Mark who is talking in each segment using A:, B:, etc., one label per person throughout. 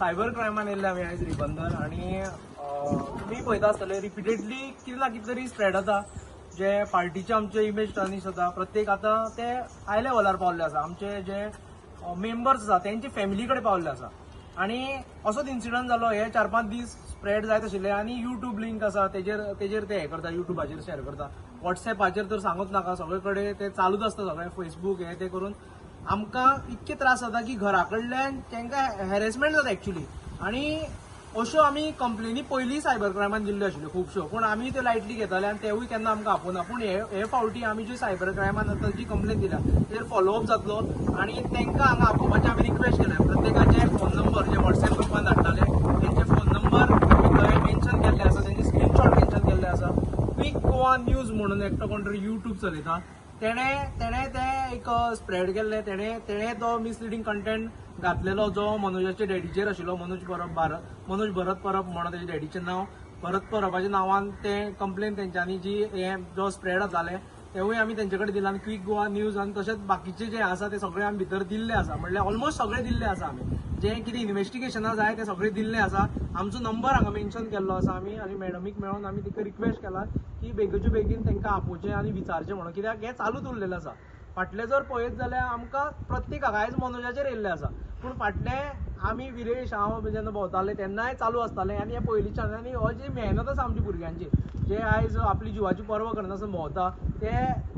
A: Cyber क्रायमान येयल्ले आमी आयज रिबंदर आनी तुमी पळयता आसतले रिपिटेडली कितें ना कितें तरी स्प्रेड जाता जे पार्टीचे आमचे इमेज टर्निश जाता प्रत्येक आतां ते हाय लेवलार पावल्ले आसा आमचे जे मेंबर्स आसा तेंची फॅमिली कडेन पावल्ले आसा आनी असोच इन्सिडंट जालो हे 4-5 दीस स्प्रेड जायत आशिल्ले आनी युट्यूब लिंक आसा तेजेर ते हे करता युट्यूबाचेर शेअर करता व्हॉट्सएपाचेर तर सांगूच नाका सगळे कडेन ते चालूच आसता सगळें फेसबूक हे ते करून आमकां इतके त्रास जाता की घरा कडल्यान तांकां हॅरेसमेंट जाता एक्चुअली आनी अश्यो आमी कंप्लेनी पयलीं सायबर क्रायमान दिल्ल्यो आशिल्ल्यो खुबश्यो पूण आमी त्यो लायटली घेताले आनी तेवूय केन्ना आमकां आपोवना पूण हे फावटी आमी जी सायबर क्रायमान आतां जी कंप्लेन दिल्या तेजेर फॉलोअप जातलो आनी तांकां हांगा आपोवपाचें आमी रिक्वेस्ट केल्या प्रत्येकाचे फोन नंबर जे व्हॉट्सएप ग्रुपान धाडटाले तेंचे फोन नंबर थंय मेन्शन केल्ले आसा तेंचे स्क्रीनशॉट मेन्शन केल्ले आसा क्विक गोवा न्यूज म्हणून एकटो कोण तरी युट्यूब चलयता तेणे ते एक स्प्रेड केल्ले तेणे तो मिसलिडिंग कंटेंट घातलेलो जो मनोजाच्या डॅडीचेर आशिल्लो मनोज भरत परब म्हणून तेजे डॅडीचें नांव भरत परबाच्या नांवान ते कंप्लेन तेंच्यांनी जी हे जो स्प्रेड जाताले तेवूय आमी तेंचे कडेन दिला आनी क्विक गोवा न्यूज आनी तशेंच बाकीचे जे आसा ते सगळे आमी भितर दिल्ले आसा म्हणल्यार ऑलमोस्ट सगळे दिल्ले आसा आमी जे कितें इन्व्हेस्टिगेशनां जाय ते सगळे दिल्ले आसा आमचो नंबर हांगा मेन्शन केल्लो आसा आमी आनी मॅडमीक मेळोन आमी तिका रिक्वेस्ट केला की बेगीचे बेगीन तांकां आपोवचें आनी विचारचें म्हणून कित्याक हें चालूच उरलेलें आसा फाटलें जर पळयत जाल्यार आमकां प्रत्येकाक आयज मनोजाचेर येयल्लें आसा पूण फाटलें आमी विरेश हांव जेन्ना भोंवताले तेन्नाय चालू आसतालें आनी हे पयलींच्यान आनी हो जी मेहनत आसा आमची भुरग्यांची जे आयज आपली जिवाची पर्वा करनासतना भोंवता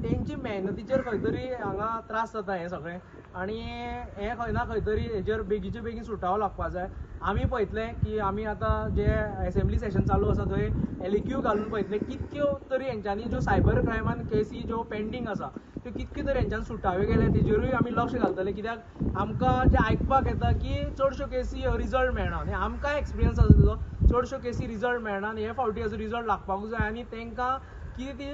A: तेंची मेहनतीचेर खंय तरी हांगा त्रास जाता हें सगळें आनी हें खंय ना खंय तरी हेजेर बेगीचे बेगीन सुटावो लागपा जाय आमी पळयतले की आमी आतां जे असेंब्ली सेशन चालू आसा थंय एलिक्यू घालून पळयतले कितक्यो तरी हेंच्यांनी ज्यो सायबर क्रायमान केसी ज्यो पेंडींग आसा त्यो कितक्यो तरी हेंच्यान सुटावे गेले तेजेरूय आमी लक्ष घालतले कित्याक आमकां जे आयकपाक येता की चडश्यो केसी रिजल्ट मेळना आनी आमकांय एक्सपिरियन्स आसा तेजो चडश्यो केसी रिजल्ट मेळना आनी हे फावटी हेजो रिजल्ट लागपाकूच जाय आनी तांकां कितें ती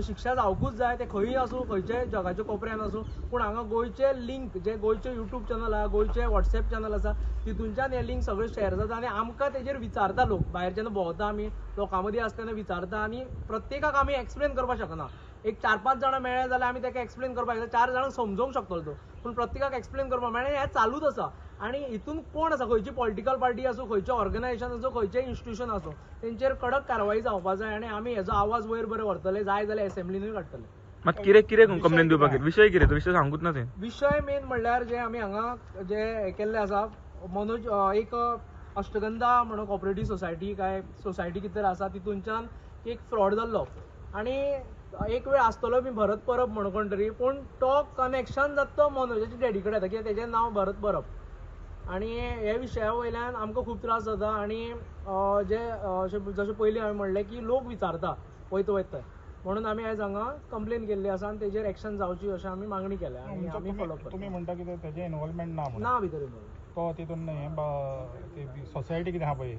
A: शिक्षा जावपूच जाय ते खंयी आसूं खंयच्याय जगाच्या कोपऱ्यान आसूं पूण हांगा गोंयचे लिंक जे गोंयचे युट्यूब चॅनल आसा गोंयचे व्हॉट्सएप चॅनल आसा तितूंच्यान हे लिंक सगळे शेअर जाता आनी आमकां तेजेर विचारता लोक भायर जेन्ना भोंवता आमी लोकां मदीं आसता तेन्ना विचारता आनी प्रत्येकाक आमी एक्सप्लेन करपाक शकना एक 4-5 जाणां मेळ्ळे जाल्यार आमी ताका एक्सप्लेन करपाक शकता 4 जाणांक समजोवंक शकतलो तो पूण प्रत्येकाक एक्सप्लेन करपाक मेळना हें चालूच आसा आनी हितून कोण आसा खंयची पॉलिटिकल पार्टी आसूं खंयचें ऑर्गनायजेशन आसूं खंयचें इन्स्टिट्यूशन आसूं तेंचेर कडक कारवाई जावपाक जाय आनी आमी हेजो आवाज वयर बरें व्हरतले जाय जाल्यार असेंब्लीनूय काडटले
B: मात कितें कंप्लेन दिवपाक विशय कितें तो विशय सांगूच ना ते
A: विशय मेन म्हणल्यार जे आमी हांगा जे हे केल्ले आसा मनोज एक अष्टगंधा म्हणून कॉपरेटिव्ह सोसायटी काय सोसायटी कितें आसा तितूंच्यान एक फ्रॉड जाल्लो आनी एक वेळ आसतलो बी भरत परब म्हणून कोण तरी पूण तो कनेक्शन जाता तो मनोजाच्या डॅडी कडेन येता कित्याक तेजें नांव भरत परब आनी हे विशया वयल्यान आमकां खूब त्रास जाता आनी जे जशें पयलीं हांवें म्हणलें की लोक विचारता वयता थंय म्हणून आमी आयज हांगा कंप्लेन केल्ली आसा आनी तेजेर एक्शन जावची अशी आमी मागणी केल्या आनी आमी फॉलो करता
C: तुम्ही म्हणटा की तेजे इन्वॉल्वमेंट ना
A: भितर
C: तो तितून सोसायटी कितें आहा पळय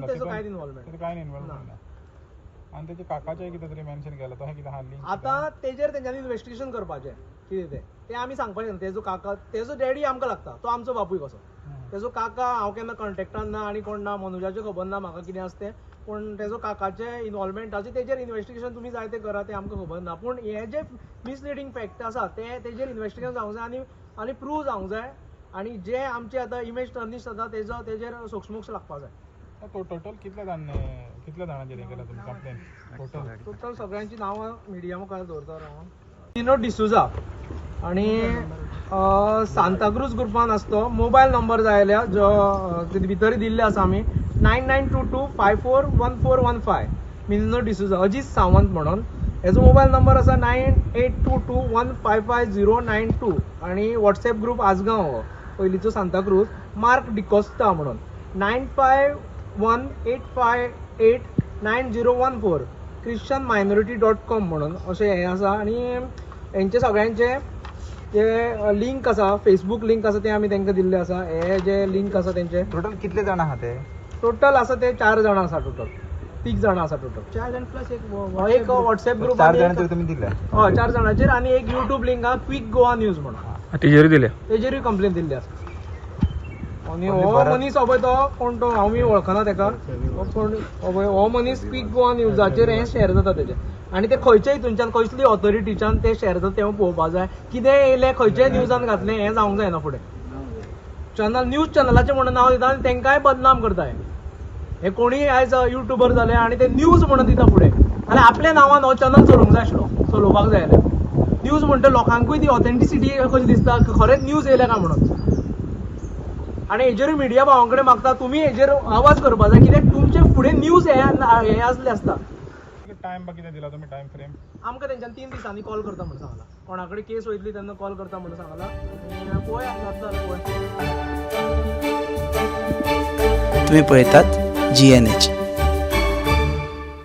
A: तेजो कांयच इन्वॉल्वमेंट
C: कांय इन्वॉल्वमेंट ना आनी तेजे काकाचें कितें तरी मेन्शन केलें तो कितें आहा लिंक
A: आतां तेजेर तेंच्यांनी इन्व्हेस्टिगेशन करपाचें कितें तें आमी सांगपाचें ना तेजो काका तेजो डॅडी आमकां लागता तो आमचो बापूय कसो तेजो काका हांव केन्ना कॉन्टेक्टान ना आनी कोण ना मनोजाचें खबर ना म्हाका कितें आसा तें पूण तेजो काकाचें इन्वॉल्वमेंटाचें तेजेर इन्व्हेस्टिगेशन तुमी जाय तें करा तें आमकां खबर ना पूण हे जे मिसलिडींग फॅक्ट आसा ते तेजेर इन्व्हेस्टिगेशन जावंक जाय आनी प्रूव जावंक जाय आनी जे आमचे आतां इमेज टर्निश जाता तेजेर सोक्षमोक्ष लागपाक जाय
C: टोटल कितल्या जाणांचेर हे केला तुम्ही कंप्लेन
A: टोटल सगळ्यांची नांवां मिडिया मुखार दवरता हांव तिनो डिसुजा आनी सांताक्रूज ग्रुपान आसा तो मोबायल नंबर जाय आल्या जो भितर दिल्ले आसा आमी 9922541415 मिनो डिसुजा अजीत सावंत म्हणून हेजो मोबायल नंबर आसा 9822155092 आनी व्हॉट्सएप ग्रुप आसगांव हो पयलींचो सांताक्रूज मार्क डिकोस्टा म्हणून 9518589014 christianminority.com म्हणून अशें हें आसा आनी हेंचे सगळ्यांचे जे लिंक आसा फेसबूक लिंक आसा ते आमी तांकां दिल्ले आसा हे जे लिंक आसा तेंचे
D: टोटल कितले जाण आहा ते
A: टोटल आसा ते 4 जाणां आसा टोटल 3 जाणां आसा टोटल 4 जाण प्लस एक व्हॉट्सएप ग्रुप
D: 4 जाणांचेर तुमी दिले
A: हय 4 जाणांचेर आनी एक युट्यूब लिंक आहा क्विक गोवा न्यूज म्हणून
B: तेजेरूय दिले
A: तेजेरूय कंप्लेन दिल्ली आसा आनी हो मनीस हो पळय तो कोण तो हांव वळखना तेका पूण हो मनीस क्विक गोवा न्यूजाचेर हें शेअर जाता तेजें आनी ते खंयच्या हितूनच्यान कसली ऑथॉरिटीच्यान ते शेअर जाता तें पळोवपाक जाय कितें येयलें खंयच्याय न्यूजान घातलें हें जावंक जायना फुडें चॅनल न्यूज चॅनलाचे म्हणून नाव दिता आणि तांकांय बदनाम करताय. हे कोणी आयज युट्यूबर जाले आणि ते न्यूज म्हणून दिता फुडें जाल्यार आपल्या नांवान हो चॅनल चलोवंक जाय आशिल्लो, चलोवपाक जाय जाल्यार. न्यूज म्हणटा लोकांकूय ती ऑथेंटिसिटी कशी दिसता, खरेंच न्यूज येयल्या काय म्हणून. आणि हेजेर मिडिया भावां कडेन मागता तुमी हेजेर आवाज करपा जाय, कित्याक तुमचे फुडें न्यूज हे आसले आसता.
C: टाइम किती दिला तुम्ही, टाइम फ्रेम?
A: आमकां तेंच्यान 3 दिसांनी कॉल करता म्हणून सांगला. कोणा कडेन केस वयतली तेन्ना कॉल करता म्हणून सांगला. आनी पळोवया जाता जाल्यार पळोवया.
E: तुम्ही पळयतात GNH.